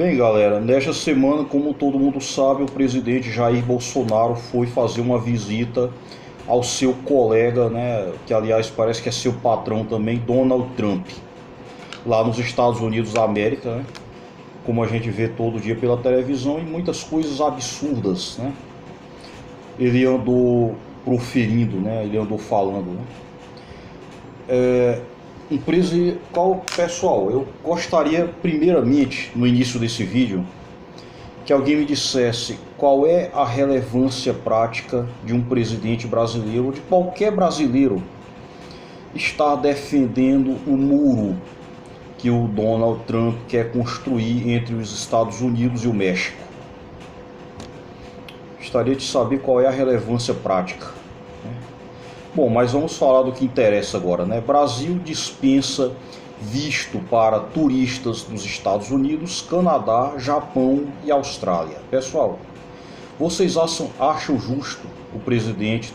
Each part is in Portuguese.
Bem, galera, nesta semana, como todo mundo sabe, o presidente Jair Bolsonaro foi fazer uma visita ao seu colega, né, que aliás parece que é seu patrão também, Donald Trump, lá nos Estados Unidos da América, né, como a gente vê todo dia pela televisão, e muitas coisas absurdas, né, ele andou proferindo, né, ele andou falando, né. Pessoal, eu gostaria primeiramente, no início desse vídeo, que alguém me dissesse qual é a relevância prática de um presidente brasileiro, ou de qualquer brasileiro, estar defendendo o muro que o Donald Trump quer construir entre os Estados Unidos e o México. Gostaria de saber qual é a relevância prática. Bom, mas vamos falar do que interessa agora, né? Brasil dispensa visto para turistas dos Estados Unidos, Canadá, Japão e Austrália. Pessoal, vocês acham justo o presidente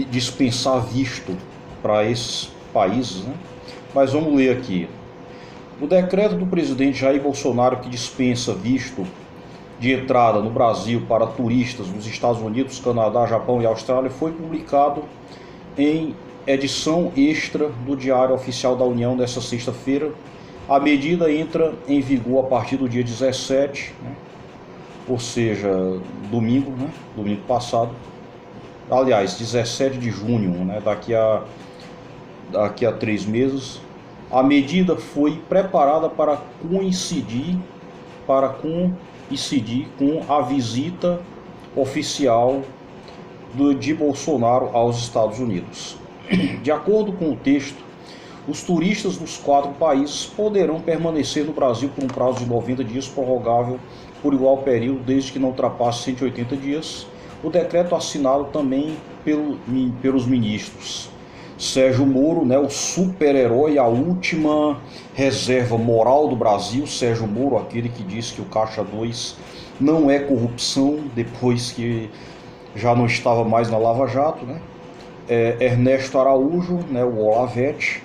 dispensar visto para esses países, né? Mas vamos ler aqui. O decreto do presidente Jair Bolsonaro que dispensa visto de entrada no Brasil para turistas dos Estados Unidos, Canadá, Japão e Austrália foi publicado em edição extra do Diário Oficial da União nesta sexta-feira. A medida entra em vigor a partir do dia 17, né? Ou seja, domingo, né? Domingo passado. Aliás, 17 de junho, né? Daqui a 3 meses. A medida foi preparada para coincidir com a visita oficial de Bolsonaro aos Estados Unidos. De acordo com o texto, os turistas dos 4 países poderão permanecer no Brasil por um prazo de 90 dias, prorrogável por igual período, desde que não ultrapasse 180 dias. O decreto assinado também pelos ministros Sérgio Moro, né, o super-herói, a última reserva moral do Brasil. Sérgio Moro, aquele que disse que o Caixa 2 não é corrupção, depois que já não estava mais na Lava Jato, né? Ernesto Araújo, né, o Olavete,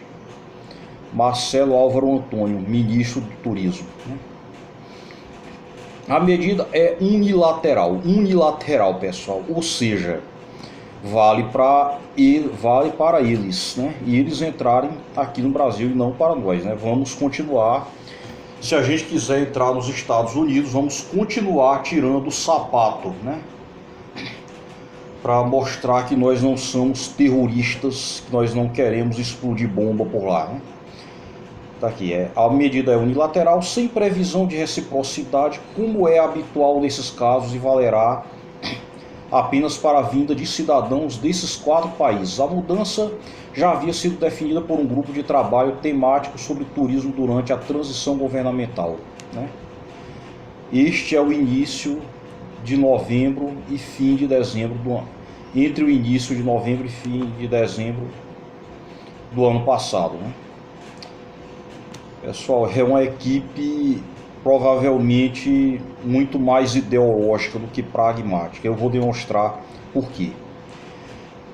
Marcelo Álvaro Antônio, ministro do Turismo, né? A medida é unilateral, pessoal, ou seja, vale para eles, né? E eles entrarem aqui no Brasil e não para nós, né? Vamos continuar. Se a gente quiser entrar nos Estados Unidos, vamos continuar tirando o sapato, né? Para mostrar que nós não somos terroristas, que nós não queremos explodir bomba por lá, né? Tá aqui, a medida é unilateral, sem previsão de reciprocidade, como é habitual nesses casos, e valerá apenas para a vinda de cidadãos desses 4 países. A mudança já havia sido definida por um grupo de trabalho temático sobre turismo durante a transição governamental, né? Este é o início de novembro e fim de dezembro do ano. Entre o início de novembro e fim de dezembro do ano passado, né? Pessoal, é uma equipe provavelmente muito mais ideológica do que pragmática. Eu vou demonstrar por quê.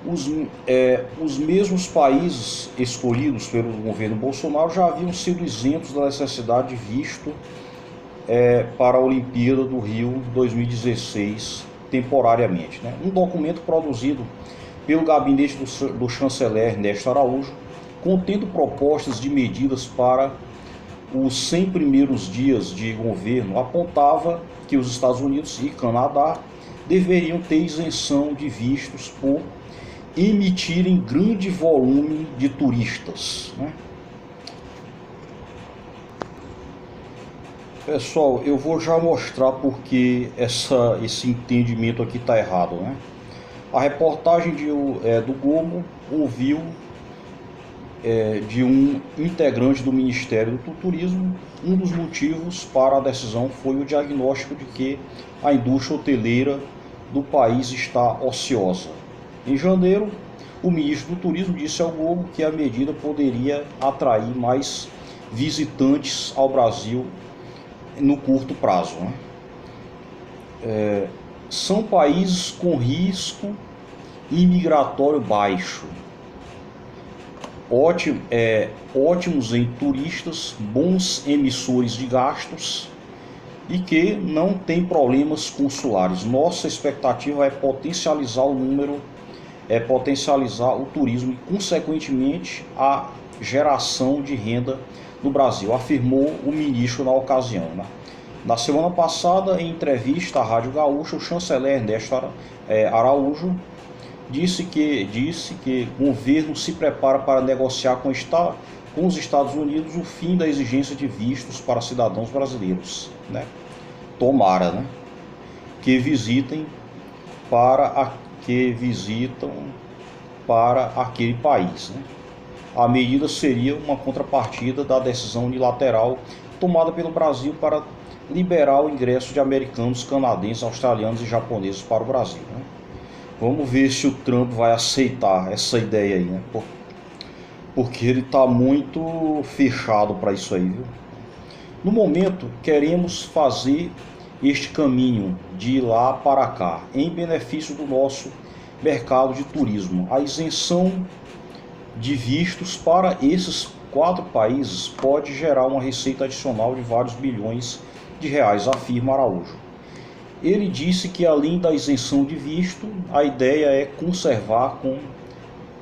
Os mesmos países escolhidos pelo governo Bolsonaro já haviam sido isentos da necessidade de visto para a Olimpíada do Rio 2016, temporariamente, né? Um documento produzido pelo gabinete do chanceler Ernesto Araújo, contendo propostas de medidas para os 100 primeiros dias de governo, apontava que os Estados Unidos e Canadá deveriam ter isenção de vistos por emitirem grande volume de turistas, né? Pessoal, eu vou já mostrar porque esse entendimento aqui está errado, né? A reportagem do Globo ouviu de um integrante do Ministério do Turismo. Um dos motivos para a decisão foi o diagnóstico de que a indústria hoteleira do país está ociosa. Em janeiro, o ministro do Turismo disse ao Globo que a medida poderia atrair mais visitantes ao Brasil no curto prazo, né? São países com risco imigratório baixo, ótimos em turistas, bons emissores de gastos e que não tem problemas consulares. Nossa expectativa é potencializar o número, potencializar o turismo e, consequentemente, a geração de renda no Brasil, afirmou o ministro na ocasião, né? Na semana passada, em entrevista à Rádio Gaúcha, o chanceler Ernesto Araújo disse que o governo se prepara para negociar com os Estados Unidos o fim da exigência de vistos para cidadãos brasileiros, né? Tomara, né? Que visitam para aquele país, né? A medida seria uma contrapartida da decisão unilateral tomada pelo Brasil para liberar o ingresso de americanos, canadenses, australianos e japoneses para o Brasil, né? Vamos ver se o Trump vai aceitar essa ideia aí, né? Porque ele está muito fechado para isso aí, viu? No momento, queremos fazer este caminho de lá para cá, em benefício do nosso mercado de turismo. A isenção de vistos para esses 4 países pode gerar uma receita adicional de vários bilhões de reais, afirma Araújo. Ele disse que, além da isenção de visto, a ideia é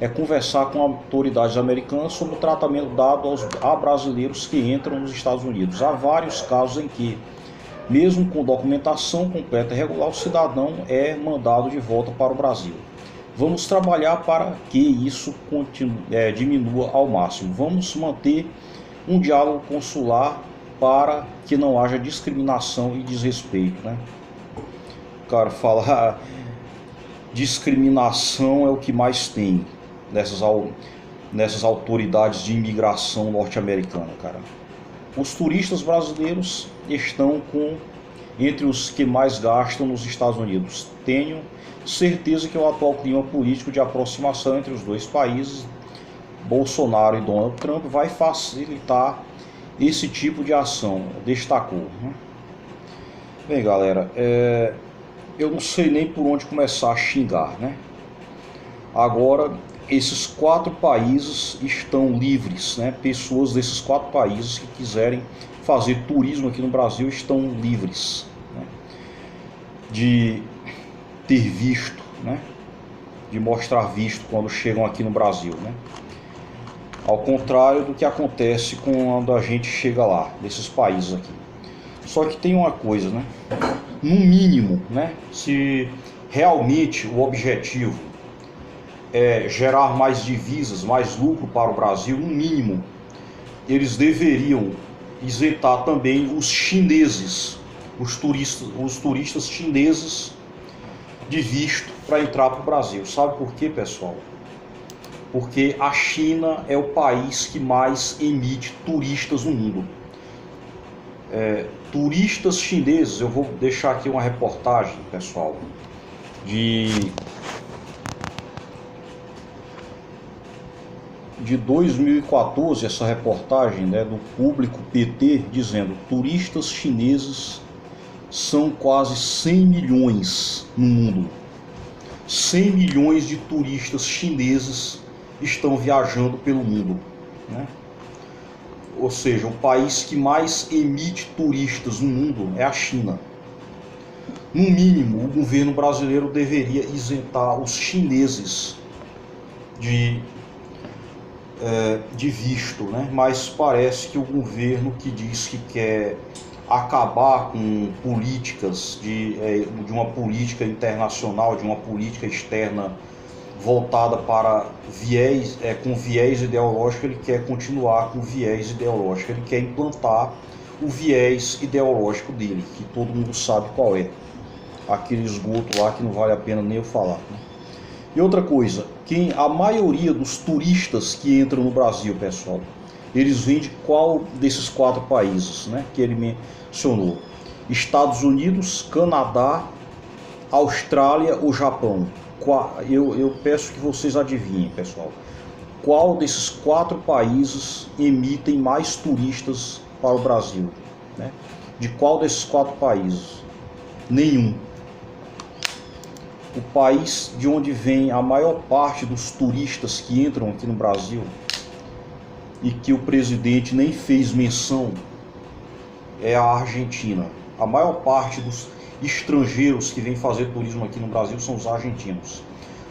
conversar com autoridades americanas sobre o tratamento dado a brasileiros que entram nos Estados Unidos. Há vários casos em que, mesmo com documentação completa e regular, o cidadão é mandado de volta para o Brasil. Vamos trabalhar para que isso diminua ao máximo. Vamos manter um diálogo consular para que não haja discriminação e desrespeito, né? O cara fala, discriminação é o que mais tem nessas autoridades de imigração norte-americana, cara. Os turistas brasileiros estão entre os que mais gastam nos Estados Unidos. Tenho certeza que o atual clima político de aproximação entre os dois países, Bolsonaro e Donald Trump, vai facilitar esse tipo de ação, destacou, né? Bem, galera, eu não sei nem por onde começar a xingar, né? Agora, esses 4 países estão livres, né? Pessoas desses 4 países que quiserem fazer turismo aqui no Brasil estão livres, né? De ter visto, né? De mostrar visto quando chegam aqui no Brasil, né? Ao contrário do que acontece quando a gente chega lá, nesses países aqui. Só que tem uma coisa, né? No mínimo, né? Se realmente o objetivo é gerar mais divisas, mais lucro para o Brasil, no mínimo, eles deveriam isentar também os chineses, os turistas chineses de visto para entrar para o Brasil. Sabe por quê, pessoal? Porque a China é o país que mais emite turistas no mundo. Turistas chineses, eu vou deixar aqui uma reportagem, pessoal, de 2014, essa reportagem, né, do Público PT, dizendo: turistas chineses são quase 100 milhões no mundo. 100 milhões de turistas chineses estão viajando pelo mundo, né? Ou seja, o país que mais emite turistas no mundo é a China. No mínimo, o governo brasileiro deveria isentar os chineses de visto, né? Mas parece que o governo, que diz que quer acabar com políticas de uma política internacional, de uma política externa voltada para com viés ideológico, ele quer continuar com o viés ideológico, ele quer implantar o viés ideológico dele, que todo mundo sabe qual é. Aquele esgoto lá que não vale a pena nem eu falar, né? E outra coisa, a maioria dos turistas que entram no Brasil, pessoal, eles vêm de qual desses 4 países, né, que ele mencionou? Estados Unidos, Canadá, Austrália ou Japão? Eu peço que vocês adivinhem, pessoal. Qual desses 4 países emitem mais turistas para o Brasil, né? De qual desses 4 países? Nenhum. O país de onde vem a maior parte dos turistas que entram aqui no Brasil e que o presidente nem fez menção é a Argentina. A maior parte dos estrangeiros que vêm fazer turismo aqui no Brasil são os argentinos.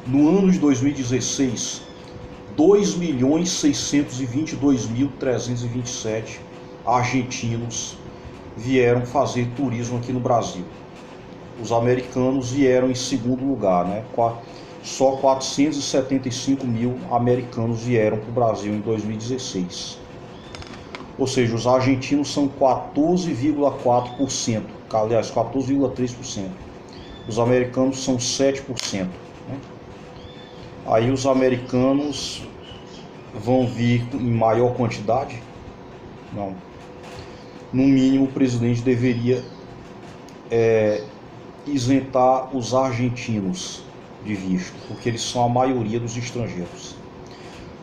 No ano de 2016, 2.622.327 argentinos vieram fazer turismo aqui no Brasil. Os americanos vieram em segundo lugar, né? Só 475 mil americanos vieram para o Brasil em 2016. Ou seja, os argentinos são 14,4%, aliás, 14,3%. Os americanos são 7%. Né? Aí os americanos vão vir em maior quantidade? Não. No mínimo, o presidente deveria isentar os argentinos de visto, porque eles são a maioria dos estrangeiros.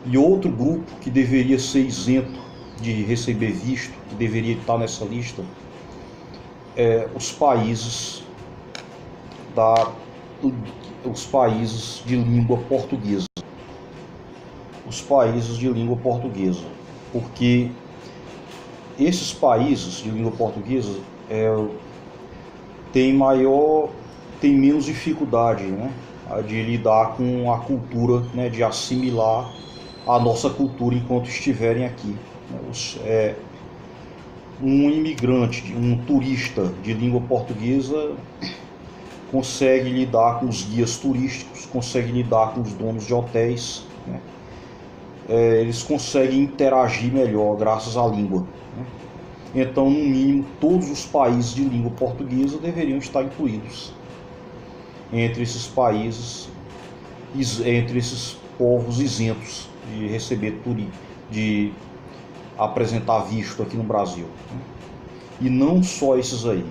E outro grupo que deveria ser isento de receber visto, que deveria estar nessa lista, os países de língua portuguesa. Os países de língua portuguesa, porque esses países de língua portuguesa têm menos dificuldade, né, de lidar com a cultura, né, de assimilar a nossa cultura enquanto estiverem aqui. Um imigrante, um turista de língua portuguesa consegue lidar com os guias turísticos, consegue lidar com os donos de hotéis, né? Eles conseguem interagir melhor graças à língua, né? Então, no mínimo, todos os países de língua portuguesa deveriam estar incluídos entre esses países, entre esses povos isentos de receber de apresentar visto aqui no Brasil, né? E não só esses aí.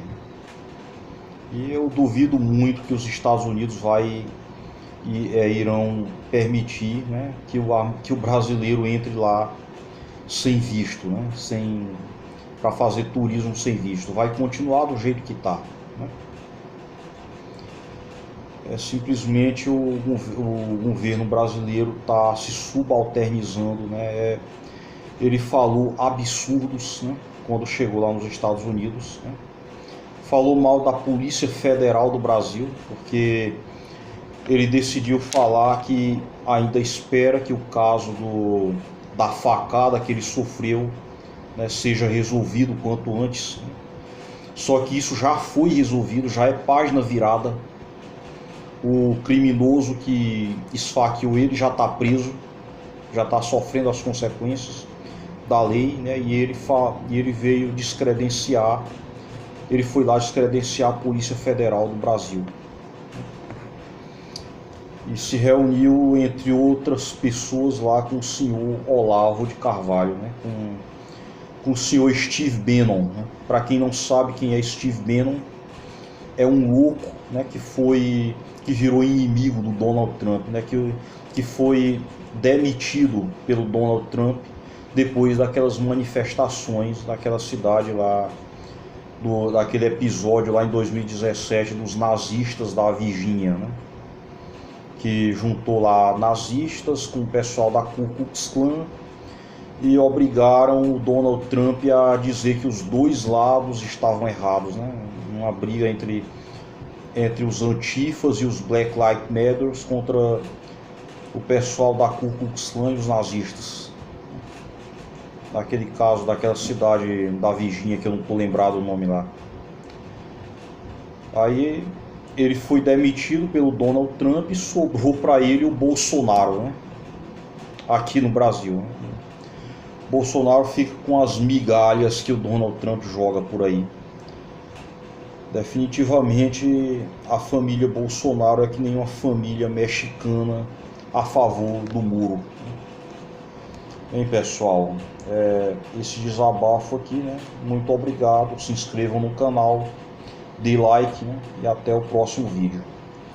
E eu duvido muito que os Estados Unidos irão permitir, né, que o brasileiro entre lá sem visto, né, para fazer turismo sem visto. Vai continuar do jeito que está, né? Simplesmente o governo brasileiro está se subalternizando, né? Ele falou absurdos, né, quando chegou lá nos Estados Unidos, né? Falou mal da Polícia Federal do Brasil, porque ele decidiu falar que ainda espera que o caso da facada que ele sofreu, né, seja resolvido quanto antes, né? Só que isso já foi resolvido, já é página virada. O criminoso que esfaqueou ele já está preso, já está sofrendo as consequências da lei, né? E ele veio descredenciar, ele foi lá descredenciar a Polícia Federal do Brasil. E se reuniu, entre outras pessoas, lá com o senhor Olavo de Carvalho, né? Com o senhor Steve Bannon, né? Para quem não sabe quem é Steve Bannon, é um louco, né, que virou inimigo do Donald Trump, né, que foi demitido pelo Donald Trump depois daquelas manifestações naquela cidade lá, daquele episódio lá em 2017 dos nazistas da Virgínia, né, que juntou lá nazistas com o pessoal da Ku Klux Klan e obrigaram o Donald Trump a dizer que os dois lados estavam errados, né? Uma briga entre os antifas e os Black Lives Matter contra o pessoal da Ku Klux Klan e os nazistas. Naquele caso, daquela cidade da Virgínia, que eu não estou lembrado o nome lá. Aí ele foi demitido pelo Donald Trump e sobrou para ele o Bolsonaro, né? Aqui no Brasil, né? Bolsonaro fica com as migalhas que o Donald Trump joga por aí. Definitivamente a família Bolsonaro é que nem uma família mexicana a favor do muro. Bem, pessoal, esse desabafo aqui, né? Muito obrigado, se inscrevam no canal, dê like, né? E até o próximo vídeo.